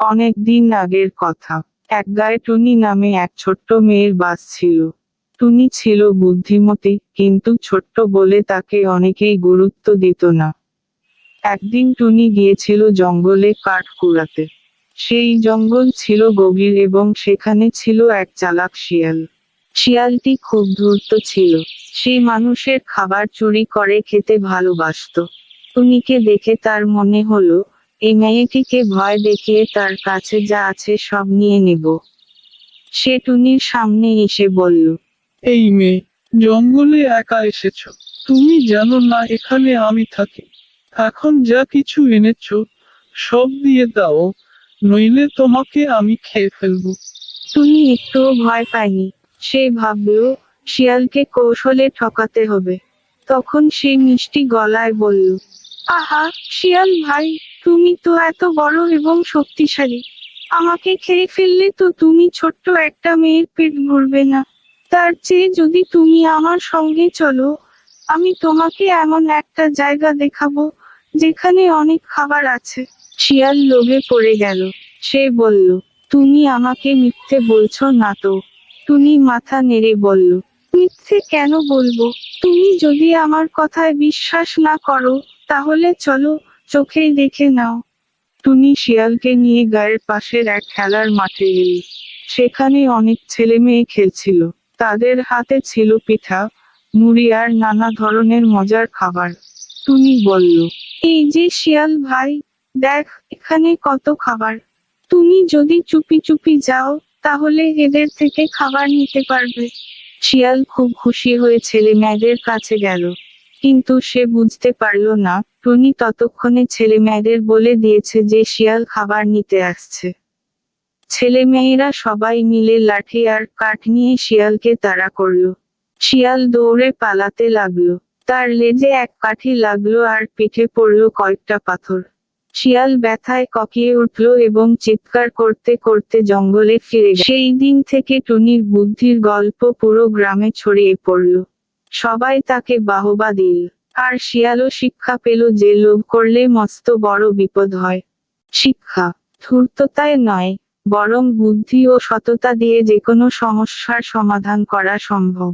অনেক দিন আগের কথা। এক গায়ে টুনি নামে এক ছোট্ট মেয়ের বাস ছিল। টুনি ছিল বুদ্ধিমতী, কিন্তু ছোট্ট বলে তাকে অনেকেই গুরুত্ব দিত না। একদিন টুনি গিয়েছিল জঙ্গলে কাঠ কুড়াতে। সেই জঙ্গল ছিল গভীর এবং সেখানে ছিল এক চালাক শিয়াল। শিয়ালটি খুব ধূর্ত ছিল। সে মানুষের খাবার চুরি করে খেতে ভালোবাসত। টুনিকে দেখে তার মনে হলো, এই মেয়েটিকে ভয় দেখিয়ে তার কাছে যা আছে সব নিয়ে নেব। সে টুনির সামনে এসে বলল, এই মেয়ে, জঙ্গলে একা এসেছো? তুমি জানো না এখানে আমি থাকি? এখন যা কিছু এনেছো সব দিয়ে দাও, নইলে তোমাকে আমি খেয়ে ফেলবো। টুনি একটুও ভয় পায়নি। সে ভাবল, শিয়ালকে কৌশলে ঠকাতে হবে। তখন সে মিষ্টি গলায় বলল, আহা, শিয়াল ভাই, তুমি তো এত বড় এবং শক্তিশালী। আমাকে খেয়ে ফেললে তো তুমি ছোট্ট একটা মেয়ের পেট ভরবে না। তার চেয়ে যদি তুমি আমার সঙ্গে চলো, আমি তোমাকে এমন একটা জায়গা দেখাবো যেখানে অনেক খাবার আছে। শিয়াল লোভে পড়ে গেল। সে বলল, তুমি আমাকে মিথ্যে বলছো না তো? টুনি মাথা নেড়ে বলল, মিথ্যে কেন বলবো? তুমি যদি আমার কথায় বিশ্বাস না করো, তাহলে চলো, চোখেই দেখে নাও। টুনি শিয়ালকে নিয়ে গায়ের পাশের এক খেলার মাঠে এল। সেখানে অনেক ছেলে মেয়ে খেলছিল। তাদের হাতে ছিল পিঠা, মুড়ি আর নানা ধরনের মজার খাবার। টুনি বলল, এই যে শিয়াল ভাই, দেখ এখানে কত খাবার। তুমি যদি চুপি চুপি যাও, তাহলে এদের থেকে খাবার নিতে পারবে। শিয়াল খুব খুশি হয়ে ছেলে মেয়েদের কাছে গেল। কিন্তু সে বুঝতে পারল না, টুনি ততক্ষণে ছেলে মেয়েদের বলে দিয়েছে যে শিয়াল খাবার নিতে আসছে। ছেলেমেয়েরা সবাই মিলে লাঠি আর কাঠ নিয়ে শিয়ালকে তাড়া করল। শিয়াল দৌড়ে পালাতে লাগলো। তার লেজে এক কাঠি লাগলো আর পিঠে পড়লো কয়েকটা পাথর। শিয়াল ব্যথায় কঁকিয়ে উঠল এবং চিৎকার করতে করতে জঙ্গলে ফিরে গেল। সেই দিন থেকে টুনির বুদ্ধির গল্প পুরো গ্রামে ছড়িয়ে পড়ল। সবাই তাকে বাহবা দিল। আর শিয়ালও শিক্ষা পেল যে লোভ করলে মস্ত বড় বিপদ হয়। শিক্ষা, ধূর্ততায় নয়, বরং বুদ্ধি ও সততা দিয়ে যেকোনো সমস্যার সমাধান করা সম্ভব।